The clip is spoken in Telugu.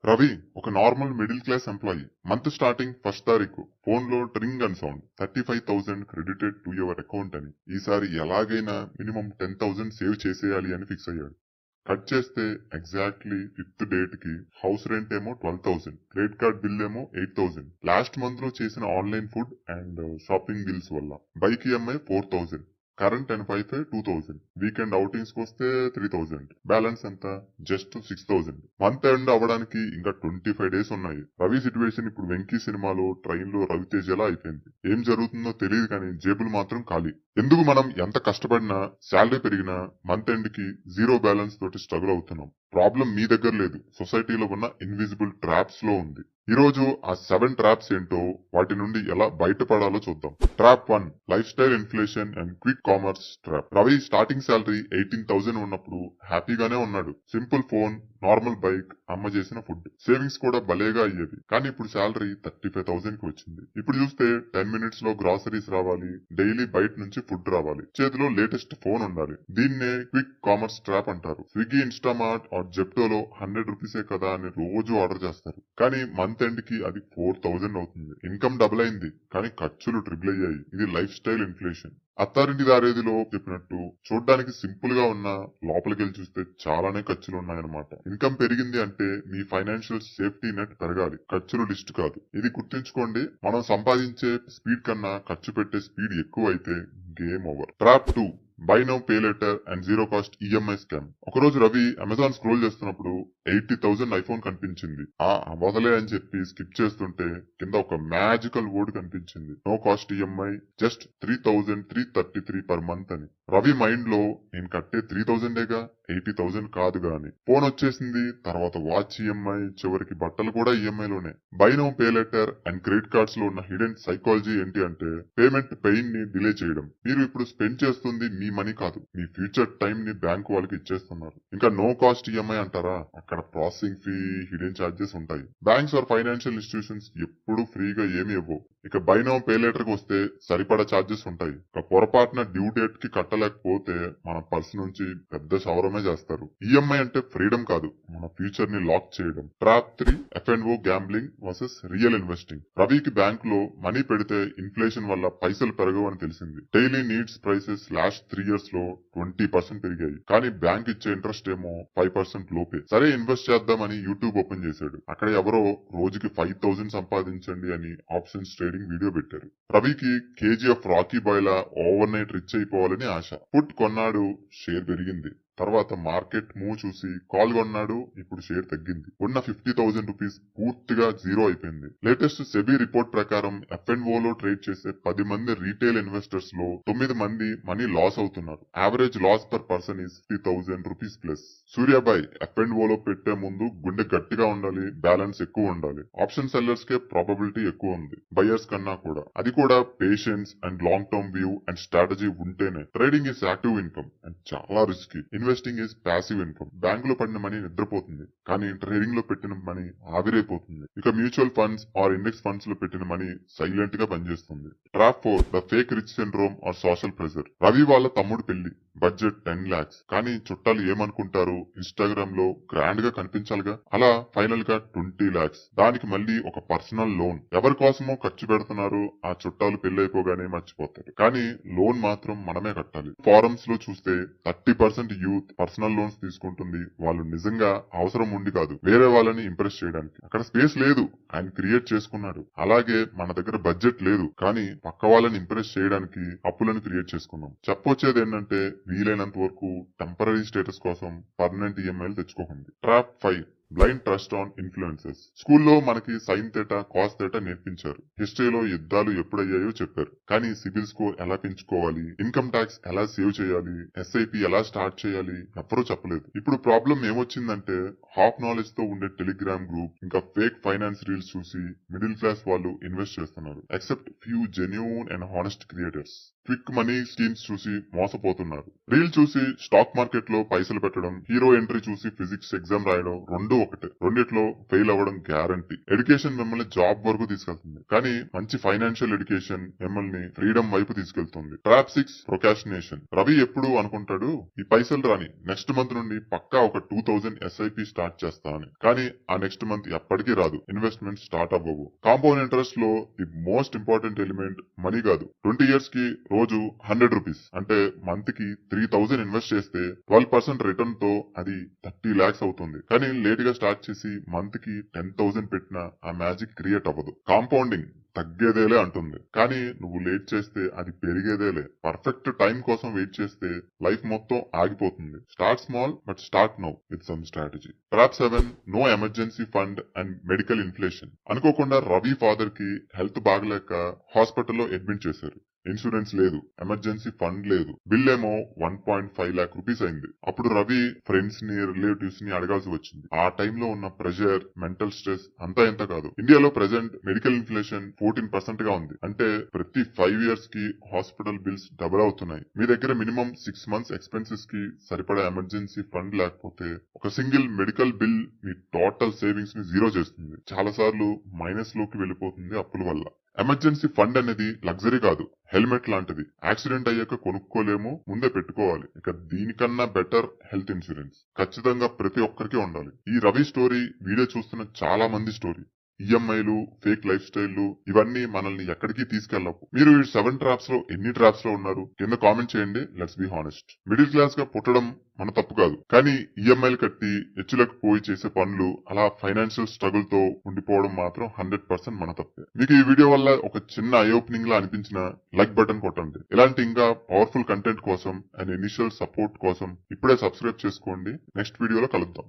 రవి ఒక normal middle class employee. Month starting first తారీఖు ఫోన్ లో tring and sound 35,000 credited to your account అని. ఈసారి ఎలాగైనా మినిమం 10,000 సేవ్ చేసేయాలి అని ఫిక్స్ అయ్యాడు. కట్ చేస్తే ఎగ్జాక్ట్లీ ఫిఫ్త్ డేట్ కి హౌస్ రెంట్ ఏమో 12,000, క్రెడిట్ కార్డ్ బిల్ ఏమో 8,000, లాస్ట్ మంత్ లో చేసిన online food and shopping bills వల్ల bike EMI 4,000, current and wifi 2,000, weekend outings కి వస్తే 3,000, బ్యాలెన్స్ ఎంత జస్ట్ 6,000. మంత్ ఎండ్ అవ్వడానికి ఇంకా 25 డేస్ ఉన్నాయి. రవి సిచ్యువేషన్ ఇప్పుడు వెంకీ సినిమాలో ట్రైన్ లో రవితేజ్ ఎలా అయిపోయింది. ఏం జరుగుతుందో తెలియదు కానీ జేబులు మాత్రం ఖాళీ. ఎందుకు మనం ఎంత కష్టపడినా శాలరీ పెరిగినా మంత్ ఎండ్ కి జీరో బ్యాలెన్స్ తోటి స్ట్రగుల్ అవుతున్నాం. ప్రాబ్లం మీ దగ్గర లేదు, సొసైటీలో ఉన్న ఇన్విజిబుల్ ట్రాప్స్ లో ఉంది. ఈ రోజు ఆ 7 ట్రాప్స్ ఏంటో, వాటి నుండి ఎలా బయటపడాలో చూద్దాం. Trap 1, life style inflation and quick commerce trap. Ravi starting salary 18,000 ఉన్నప్పుడు హ్యాపీగానే ఉన్నాడు. సింపుల్ ఫోన్, నార్మల్ బైక్, అమ్మ చేసిన ఫుడ్, సేవింగ్స్ కూడా భలేగా అయ్యేది. కానీ ఇప్పుడు శాలరీ 35,000 కి వచ్చింది. ఇప్పుడు చూస్తే 10 మినిట్స్ లో గ్రాసరీస్ రావాలి, డైలీ బయట నుంచి ఫుడ్ రావాలి, చేతిలో లేటెస్ట్ ఫోన్ ఉండాలి. దీన్నే క్విక్ కామర్స్ ట్రాప్ అంటారు. స్విగ్గీ, ఇన్స్టామార్ట్ ఆర్ జెప్టోలో 100 రూపీసే కదా అని రోజు ఆర్డర్ చేస్తారు. కానీ మంత్ ఎండ్ కి అది 4,000 అవుతుంది. ఇన్కమ్ డబుల్ అయింది కానీ ఖర్చులు ట్రిపుల్ అయ్యాయి. ఇది లైఫ్ స్టైల్ ఇన్ఫ్లేషన్. అత్తారింటి దారేదిలో చెప్పినట్టు చూడ్డానికి సింపుల్ గా ఉన్న లోపలికి వెళ్ళి చూస్తే చాలానే ఖర్చులు ఉన్నాయన్నమాట. ఇన్కమ్ పెరిగింది అంటే మీ ఫైనాన్షియల్ సేఫ్టీ నెట్ పెరగాలి, ఖర్చులు లిస్ట్ కాదు. ఇది గుర్తుంచుకోండి. మనం సంపాదించే స్పీడ్ కన్నా ఖర్చు పెట్టే స్పీడ్ ఎక్కువ అయితే game over. Trap 2, by now pay later and zero cost EMI scam. ఒకరోజు రవి అమెజాన్ స్క్రోల్ చేస్తున్నప్పుడు 80,000 ఐఫోన్ కనిపించింది. వదలే అని చెప్పి స్కిప్ చేస్తుంటే కింద ఒక మ్యాజికల్ వర్డ్ కనిపించింది, no cost EMI, just 3,333 per month అని. రవి మైండ్ లో నేను కట్టే 3,000గా 80,000 కాదుగా అని. ఫోన్ వచ్చేసింది, తర్వాత వాచ్ ఈఎంఐ, చివరికి బట్టలు కూడా ఈఎంఐలోనే. Buy now pay later and credit cards లో ఉన్న హిడెన్ సైకాలజీ ఏంటి అంటే పేమెంట్ పెయిన్ ని డిలే చేయడం. మీరు ఇప్పుడు స్పెండ్ చేస్తుంది మీ మనీ కాదు, మీ ఫ్యూచర్ టైం ని బ్యాంక్ వాళ్ళకి ఇచ్చేస్తున్నారు. ఇంకా నో కాస్ట్ ఈఎంఐ అంటారా, అక్కడ ప్రాసెసింగ్ ఫీ, హిడెన్ ఛార్జెస్ ఉంటాయి. బ్యాంక్స్ ఆర్ ఫైనాన్షియల్ ఇన్స్టిట్యూషన్స్ ఎప్పుడు ఫ్రీగా ఏమి ఇవ్వవు. ఇక బై నౌ పే లెటర్ కి వస్తే సరిపడా ఛార్జెస్ ఉంటాయి. ఇక పొరపాటున డ్యూ డేట్ కి కట్టలేకపోతే మన పర్స్ నుంచి పెద్ద సవరమే చేస్తారు. ఈఎంఐ అంటే ఫ్రీడమ్ కాదు, మన ఫ్యూచర్ ని లాక్ చేయడం. Trap 3, F&O gambling versus real investing. రవికి బ్యాంక్ లో మనీ పెడితే ఇన్ఫ్లేషన్ వల్ల పైసలు పెరగవు అని తెలిసింది. Daily needs prices last 3 years లో 20% పెరిగాయి. కానీ బ్యాంక్ ఇచ్చే ఇంట్రెస్ట్ ఏమో 5% లోపే. సరే ఇన్వెస్ట్ చేద్దామని యూట్యూబ్ ఓపెన్ చేశాడు. అక్కడ ఎవరో రోజుకి 5,000 సంపాదించండి అని ఆప్షన్స్ ట్రేడింగ్ వీడియో పెట్టారు. రవికి కేజీఎఫ్ రాకీ బాయ్ లా ఓవర్ నైట్ రిచ్ అయిపోవాలని ఆశ. పుట్ కొన్నాడు, షేర్ పెరిగింది. తర్వాత మార్కెట్ మూవ్ చూసి కాల్ కొన్నాడు, ఇప్పుడు షేర్ తగ్గింది. ఉన్న 50,000 రూపీస్ పూర్తిగా జీరో అయిపోయింది. లేటెస్ట్ సెబీ రిపోర్ట్ ప్రకారం F&O లో ట్రేడ్ చేసే 10 మంది రీటైల్ ఇన్వెస్టర్స్ లో 9 మంది మనీ లాస్ అవుతున్నారు. Average loss per person is 50,000 rupees plus. Suryabhai, F&O లో పెట్టే ముందు గుండె గట్టిగా ఉండాలి, బ్యాలెన్స్ ఎక్కువ ఉండాలి. ఆప్షన్ సెల్లర్స్ కే ప్రాబబిలిటీ ఎక్కువ ఉంది బయర్స్ కన్నా కూడా. అది కూడా patience and long term view and strategy ఉంటేనే. Trading is active income and చాలా risky. Investing is passive income. Bank లో పడిన మనీ నిద్రపోతుంది, కానీ ట్రేడింగ్ లో పెట్టిన మనీ ఆవిరైపోతుంది. ఇక mutual funds are index funds లో పెట్టిన మనీ సైలెంట్ గా పనిచేస్తుంది. Trap 4, the fake rich syndrome are social pressure. Ravi వాళ్ళ తమ్ముడు పెళ్లి, బడ్జెట్ 10 lakhs. కానీ చుట్టాలు ఏమనుకుంటారు, ఇన్స్టాగ్రామ్ లో గ్రాండ్ గా కనిపించాలిగా. అలా ఫైనల్ గా 20 lakhs. దానికి మళ్ళీ ఒక పర్సనల్ లోన్. ఎవరి కోసమో ఖర్చు పెడుతున్నారు, ఆ చుట్టాలు పెళ్లి మర్చిపోతారు. కానీ లోన్ మాత్రం మనమే కట్టాలి. ఫారమ్స్ లో చూస్తే 30% యూత్ పర్సనల్ లోన్స్ తీసుకుంటుంది. వాళ్ళు నిజంగా అవసరం ఉండి కాదు, వేరే వాళ్ళని ఇంప్రెస్ చేయడానికి. అక్కడ స్పేస్ లేదు, ఆయన క్రియేట్ చేసుకున్నాడు. అలాగే మన దగ్గర బడ్జెట్ లేదు, కానీ పక్క వాళ్ళని ఇంప్రెస్ చేయడానికి అప్పులను క్రియేట్ చేసుకున్నాం. చెప్పొచ్చేది ఏంటంటే వీలైనంత వరకు టెంపరీ స్టేటస్ కోసం పర్మనెంట్ ఈఎంఐలు తెచ్చుకోకండి. Trap 5, blind trust on influences. స్కూల్లో మనకి సైన్ థీటా, కాస్ థీటా నేర్పించారు. హిస్టరీలో యుద్ధాలు ఎప్పుడయ్యాయో చెప్పారు. కానీ సిబిల్ స్కోర్ ఎలా పెంచుకోవాలి, ఇన్కమ్ ట్యాక్స్ ఎలా సేవ్ చేయాలి, ఎస్ఐపి ఎలా స్టార్ట్ చేయాలి ఎవ్వరూ చెప్పలేదు. ఇప్పుడు ప్రాబ్లం ఏమొచ్చిందంటే హాఫ్ నాలెడ్జ్ తో ఉండే టెలిగ్రామ్ గ్రూప్ ఇంకా ఫేక్ ఫైనాన్స్ రీల్స్ చూసి మిడిల్ క్లాస్ వాళ్ళు ఇన్వెస్ట్ చేస్తున్నారు. Except few genuine and honest creators. Quick money schemes చూసి మోసపోతున్నారు. రీల్ చూసి స్టాక్ మార్కెట్ లో పైసలు పెట్టడం, హీరో ఎంట్రీ చూసి ఫిజిక్స్ ఎగ్జామ్ రాయడం రెండు ఒకటే. రెండిట్లో ఫెయిల్ అవ్వడం గ్యారంటీ. ఎడ్యుకేషన్ మిమ్మల్ని జాబ్ వరకు తీసుకెళ్తుంది, కానీ మంచి ఫైనాన్షియల్ ఎడ్యుకేషన్ మిమ్మల్ని ఫ్రీడమ్ వైపు తీసుకెళ్తుంది. Trap 6 procrastination. రవి ఎప్పుడు అనుకుంటాడు ఈ పైసలు రాని నెక్స్ట్ మంత్ నుండి పక్కా ఒక 2000 SIP స్టార్ట్ చేస్తా అని, కానీ ఆ నెక్స్ట్ మంత్ ఎప్పటికీ రాదు. ఇన్వెస్ట్మెంట్ స్టార్ట్ అవ్వవు. కాంపౌండ్ ఇంట్రెస్ట్ లో the most important element money కాదు. 20 years కి రోజు 100 రూపీస్ అంటే మంత్ కి 3000 ఇన్వెస్ట్ చేస్తే 12% రిటర్న్ తో అది 30 lakhs అవుతుంది. కానీ లేట్ గా స్టార్ట్ చేసి మంత్ కి 10,000 పెట్టినా ఆ మ్యాజిక్ క్రియేట్ అవ్వదు. కాంపౌండింగ్ తగ్గేదేలే అంటుంది, కానీ నువ్వు లేట్ చేస్తే అది పెరిగేదేలే. పర్ఫెక్ట్ టైం కోసం వెయిట్ చేస్తే లైఫ్ మొత్తం ఆగిపోతుంది. Start small but start now with some strategy. Trap 7 no emergency fund and medical inflation. అనుకోకుండా రవి ఫాదర్ కి హెల్త్ బాగలేక హాస్పిటల్లో అడ్మిట్ చేశారు. ఇన్సూరెన్స్ లేదు, ఎమర్జెన్సీ ఫండ్ లేదు, బిల్ ఏమో 1.5 lakh రూపీస్ అయింది. అప్పుడు రవి ఫ్రెండ్స్ ని రిలేటివ్స్ ని అడగాల్సి వచ్చింది. ఆ టైంలో ఉన్న ప్రెషర్, మెంటల్ స్ట్రెస్ అంతా ఎంత కాదు. ఇండియాలో ప్రెసెంట్ మెడికల్ ఇన్ఫ్లేషన్ 14% గా ఉంది. అంటే ప్రతి 5 years కి హాస్పిటల్ బిల్స్ డబుల్ అవుతున్నాయి. మీ దగ్గర మినిమం 6 months ఎక్స్పెన్సెస్ కి సరిపడా ఎమర్జెన్సీ ఫండ్ లేకపోతే ఒక సింగిల్ మెడికల్ బిల్ మీ టోటల్ సేవింగ్స్ ని జీరో చేస్తుంది. చాలా సార్లు మైనస్ లోకి వెళ్ళిపోతుంది అప్పుల వల్ల. ఎమర్జెన్సీ ఫండ్ అనేది లగ్జరీ కాదు, హెల్మెట్ లాంటిది. యాక్సిడెంట్ అయ్యాక కొనుక్కోలేము, ముందే పెట్టుకోవాలి. ఇక దీనికన్నా బెటర్ హెల్త్ ఇన్సూరెన్స్ ఖచ్చితంగా ప్రతి ఒక్కరికి ఉండాలి. ఈ రవి స్టోరీ వీడియో చూస్తున్న చాలా మంది స్టోరీ. ఈఎంఐలు, ఫేక్ లైఫ్ స్టైల్లు ఇవన్నీ మనల్ని ఎక్కడికి తీసుకెళ్లవు. మీరు ఈ 7 traps లో ఎన్ని traps లో ఉన్నారు కింద కామెంట్ చేయండి. Let's be honest. Middle class గా పుట్టడం మన తప్పు కాదు, కానీ ఈఎంఐలు కట్టి హెచ్చులకు పోయి చేసే పనులు, అలా ఫైనాన్షియల్ స్ట్రగుల్ తో ఉండిపోవడం మాత్రం 100% మన తప్పే. మీకు ఈ వీడియో వల్ల ఒక చిన్న ఐ ఓపెనింగ్ లా అనిపించిన లైక్ బటన్ కొట్టండి. ఇలాంటి ఇంకా పవర్ఫుల్ కంటెంట్ కోసం అండ్ ఇనిషియల్ సపోర్ట్ కోసం ఇప్పుడే సబ్స్క్రైబ్ చేసుకోండి. నెక్స్ట్ వీడియోలో కలుద్దాం.